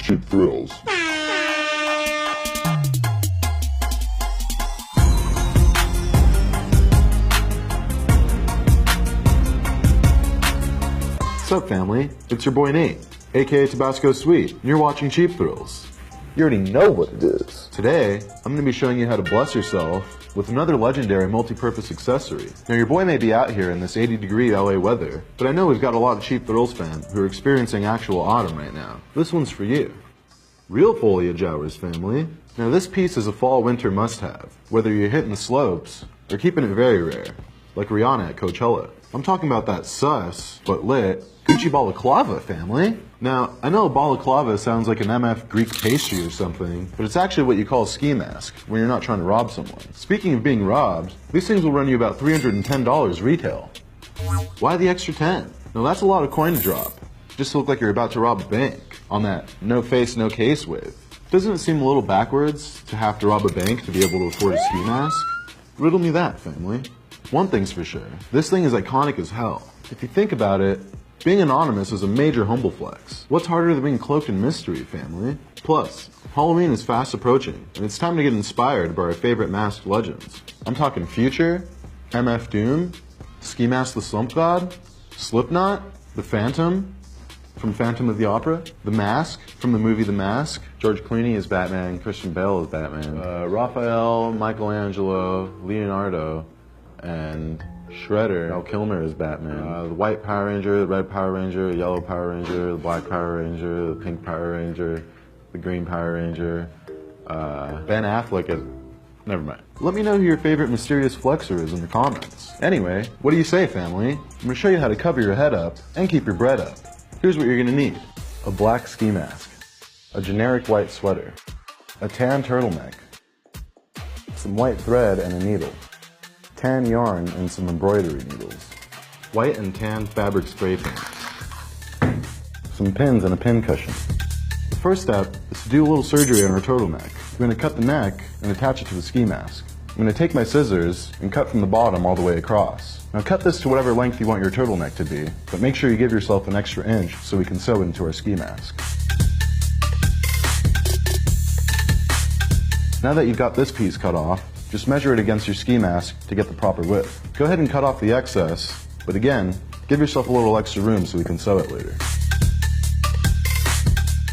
cheap thrills. What's up, family? It's your boy Nate, aka Tabasco Sweet, and you're watching Cheap Thrills. You already know what it is. Today, I'm going to be showing you how to bless yourself with another legendary multi-purpose accessory. Now, your boy may be out here in this 80-degree LA weather, but I know we've got a lot of Cheap Thrills fans who are experiencing actual autumn right now. This one's for you. Real foliage hours, family. Now, this piece is a fall-winter must-have, whether you're hitting the slopes or keeping it very rare, like Rihanna at Coachella. I'm talking about that sus, but lit, Gucci balaclava, family. Now, I know a balaclava sounds like an MF Greek pastry or something, but it's actually what you call a ski mask when you're not trying to rob someone. Speaking of being robbed, these things will run you about $310 retail. Why the extra 10? Now, that's a lot of coin to drop, just to look like you're about to rob a bank on that no face, no case wave. Doesn't it seem a little backwards to have to rob a bank to be able to afford a ski mask? Riddle me that, family. One thing's for sure, this thing is iconic as hell. If you think about it, being anonymous is a major humble flex. What's harder than being cloaked in mystery, family? Plus, Halloween is fast approaching, and it's time to get inspired by our favorite masked legends. I'm talking Future, MF Doom, Ski Mask the Slump God, Slipknot, The Phantom, from Phantom of the Opera, The Mask, from the movie The Mask, George Clooney is Batman, Christian Bale is Batman, Raphael, Michelangelo, Leonardo, and Shredder, Val Kilmer is Batman. The White Power Ranger, the Red Power Ranger, the Yellow Power Ranger, the Black Power Ranger, the Pink Power Ranger, the Green Power Ranger, Ben Affleck is... Never mind. Let me know who your favorite mysterious flexer is in the comments. Anyway, what do you say, family? I'm gonna show you how to cover your head up and keep your bread up. Here's what you're gonna need. A black ski mask, a generic white sweater, a tan turtleneck, some white thread and a needle, tan yarn and some embroidery needles, white and tan fabric spray paint, some pins and a pin cushion. The first step is to do a little surgery on our turtleneck. We're going to cut the neck and attach it to the ski mask. I'm going to take my scissors and cut from the bottom all the way across. Now cut this to whatever length you want your turtleneck to be, but make sure you give yourself an extra inch so we can sew it into our ski mask. Now that you've got this piece cut off, just measure it against your ski mask to get the proper width. Go ahead and cut off the excess, but again, give yourself a little extra room so we can sew it later.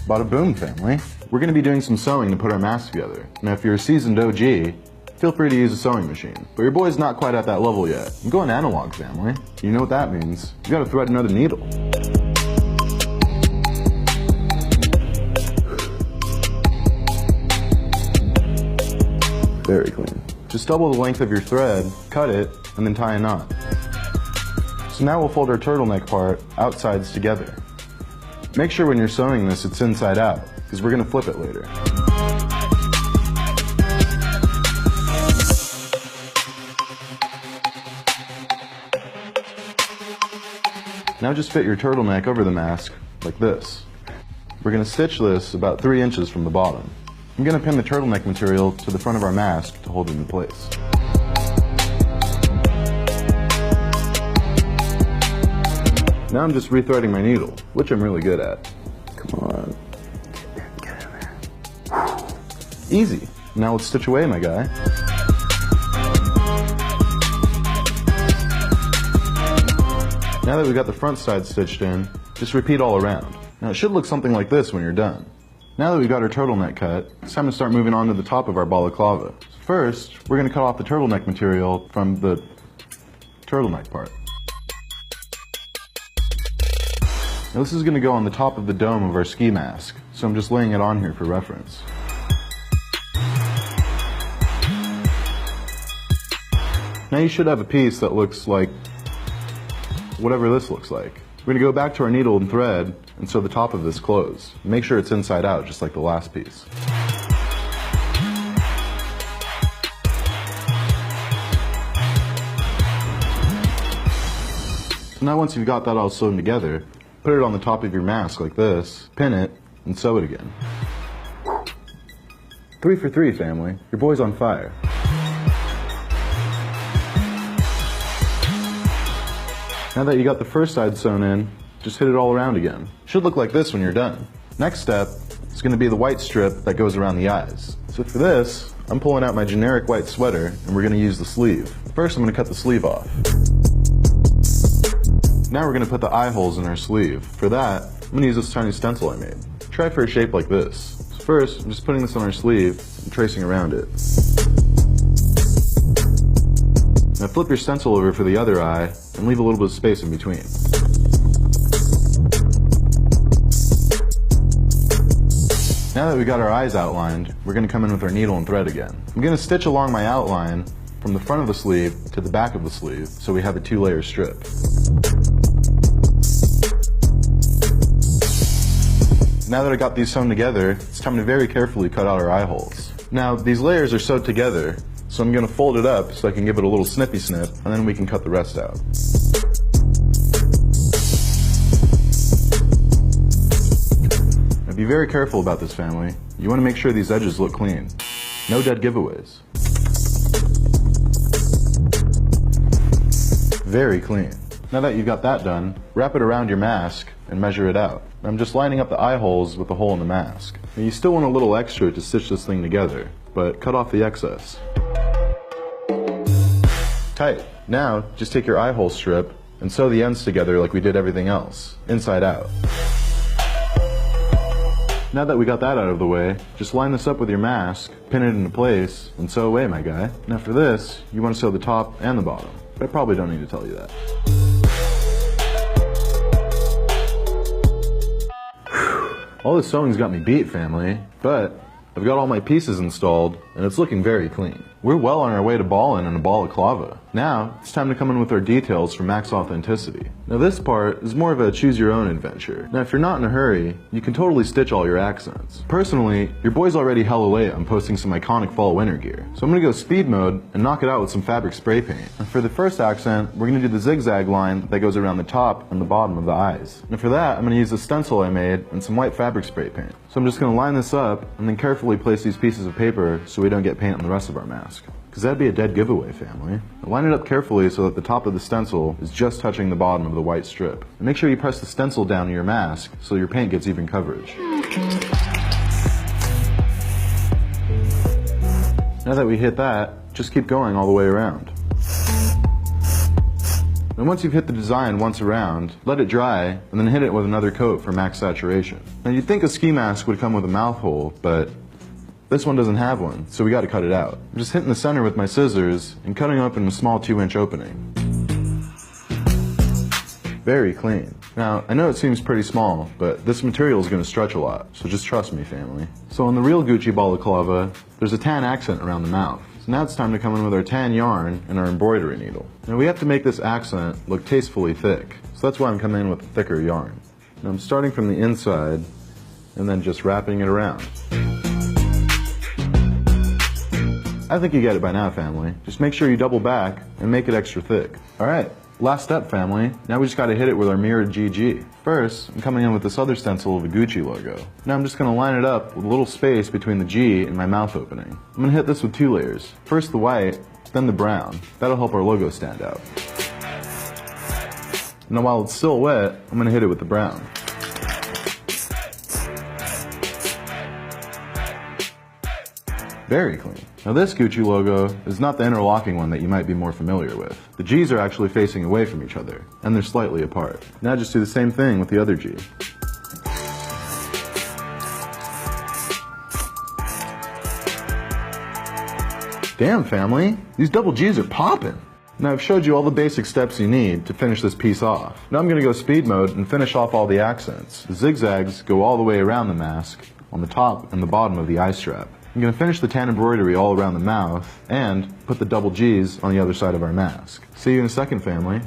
Bada boom, family. We're going to be doing some sewing to put our mask together. Now if you're a seasoned OG, feel free to use a sewing machine. But your boy's not quite at that level yet. I'm going analog, family. You know what that means. You gotta thread another needle. Very clean. Just double the length of your thread, cut it, and then tie a knot. So now we'll fold our turtleneck part outsides together. Make sure when you're sewing this it's inside out, because we're going to flip it later. Now just fit your turtleneck over the mask, like this. We're going to stitch this about 3 inches from the bottom. I'm going to pin the turtleneck material to the front of our mask to hold it in place. Now I'm just rethreading my needle, which I'm really good at. Come on. Get in there. Easy. Now let's stitch away, my guy. Now that we've got the front side stitched in, just repeat all around. Now it should look something like this when you're done. Now that we've got our turtleneck cut, it's time to start moving on to the top of our balaclava. First, we're going to cut off the turtleneck material from the turtleneck part. Now this is going to go on the top of the dome of our ski mask, so I'm just laying it on here for reference. Now you should have a piece that looks like whatever this looks like. We're going to go back to our needle and thread and sew the top of this closed. Make sure it's inside out, just like the last piece. So now once you've got that all sewn together, put it on the top of your mask like this, pin it, and sew it again. 3 for 3, family. Your boy's on fire. Now that you got the first side sewn in, just hit it all around again. Should look like this when you're done. Next step is going to be the white strip that goes around the eyes. So for this, I'm pulling out my generic white sweater, and we're going to use the sleeve. First, I'm going to cut the sleeve off. Now we're going to put the eye holes in our sleeve. For that, I'm going to use this tiny stencil I made. Try for a shape like this. So first, I'm just putting this on our sleeve and tracing around it. Now flip your stencil over for the other eye and leave a little bit of space in between. Now that we got our eyes outlined, we're going to come in with our needle and thread again. I'm going to stitch along my outline from the front of the sleeve to the back of the sleeve so we have a 2-layer strip. Now that I got these sewn together, it's time to very carefully cut out our eye holes. Now these layers are sewed together, so I'm going to fold it up so I can give it a little snippy snip, and then we can cut the rest out. Now be very careful about this, family. You want to make sure these edges look clean. No dead giveaways. Very clean. Now that you've got that done, wrap it around your mask and measure it out. I'm just lining up the eye holes with the hole in the mask. Now you still want a little extra to stitch this thing together, but cut off the excess. Tight. Now, just take your eye hole strip and sew the ends together like we did everything else, inside out. Now that we got that out of the way, just line this up with your mask, pin it into place, and sew away, my guy. Now for this, you want to sew the top and the bottom, but I probably don't need to tell you that. All this sewing's got me beat, family, but I've got all my pieces installed, and it's looking very clean. We're well on our way to ballin' in a balaclava. Now, it's time to come in with our details for max authenticity. Now this part is more of a choose-your-own adventure. Now if you're not in a hurry, you can totally stitch all your accents. Personally, your boy's already hella late on posting some iconic fall-winter gear, so I'm gonna go speed mode and knock it out with some fabric spray paint. And for the first accent, we're gonna do the zigzag line that goes around the top and the bottom of the eyes. And for that, I'm gonna use the stencil I made and some white fabric spray paint. So I'm just gonna line this up and then carefully place these pieces of paper so we don't get paint on the rest of our mask. Because that'd be a dead giveaway, family. Now line it up carefully so that the top of the stencil is just touching the bottom of the white strip. And make sure you press the stencil down to your mask so your paint gets even coverage. Now that we hit that, just keep going all the way around. And once you've hit the design once around, let it dry, and then hit it with another coat for max saturation. Now you'd think a ski mask would come with a mouth hole, but this one doesn't have one, so we gotta cut it out. I'm just hitting the center with my scissors and cutting open a small 2-inch opening. Very clean. Now, I know it seems pretty small, but this material is gonna stretch a lot, so just trust me, family. So on the real Gucci balaclava, there's a tan accent around the mouth. So now it's time to come in with our tan yarn and our embroidery needle. Now we have to make this accent look tastefully thick, so that's why I'm coming in with a thicker yarn. Now I'm starting from the inside and then just wrapping it around. I think you get it by now, family. Just make sure you double back and make it extra thick. Alright, last step, family. Now we just gotta hit it with our mirrored GG. First, I'm coming in with this other stencil of the Gucci logo. Now I'm just gonna line it up with a little space between the G and my mouth opening. I'm gonna hit this with 2 layers. First the white, then the brown. That'll help our logo stand out. Now while it's still wet, I'm gonna hit it with the brown. Very clean. Now this Gucci logo is not the interlocking one that you might be more familiar with. The G's are actually facing away from each other, and they're slightly apart. Now just do the same thing with the other G. Damn, family, these double G's are popping. Now I've showed you all the basic steps you need to finish this piece off. Now I'm gonna go speed mode and finish off all the accents. The zigzags go all the way around the mask, on the top and the bottom of the eye strap. I'm going to finish the tan embroidery all around the mouth and put the double G's on the other side of our mask. See you in a second, family.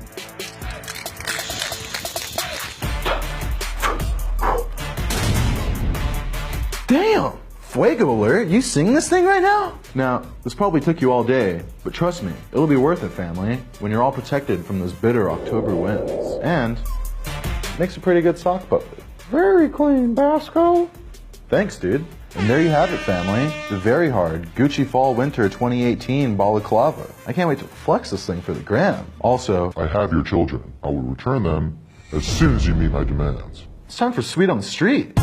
Damn! Fuego alert! You sing this thing right now? Now, this probably took you all day, but trust me, it'll be worth it, family, when you're all protected from those bitter October winds. And makes a pretty good sock puppet. Very clean, Basco. Thanks, dude. And there you have it, family. The very hard Gucci Fall Winter 2018 balaclava. I can't wait to flex this thing for the gram. Also, I have your children. I will return them as soon as you meet my demands. It's time for Sweet on the Street.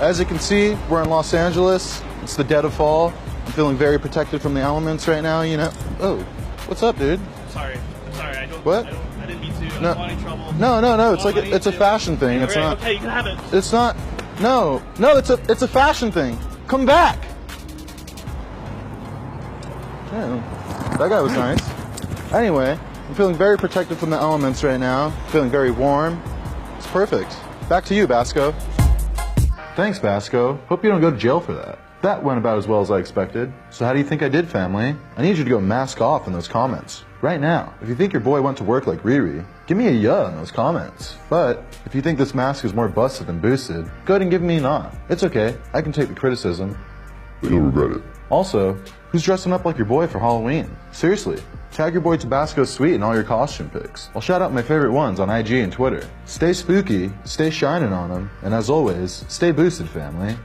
as you can see, we're in Los Angeles. It's the dead of fall. I'm feeling very protected from the elements right now, you know. Oh, what's up, dude? Sorry. I don't. What? I didn't mean to. I No. don't want any trouble. No. It's like it's a fashion thing. It's Alright, not. okay, you can have it. It's not. No. It's a fashion thing. Come back. Yeah, that guy was nice. Anyway, I'm feeling very protected from the elements right now. Feeling very warm. It's perfect. Back to you, Basco. Thanks, Basco. Hope you don't go to jail for that. That went about as well as I expected. So how do you think I did, family? I need you to go mask off in those comments. Right now. If you think your boy went to work like Riri, give me a yeah in those comments. But if you think this mask is more busted than boosted, go ahead and give me a nah. It's okay. I can take the criticism. But you'll regret it. Also, who's dressing up like your boy for Halloween? Seriously, tag your boy Tabasco Sweet in all your costume pics. I'll shout out my favorite ones on IG and Twitter. Stay spooky, stay shining on them, and as always, stay boosted, family.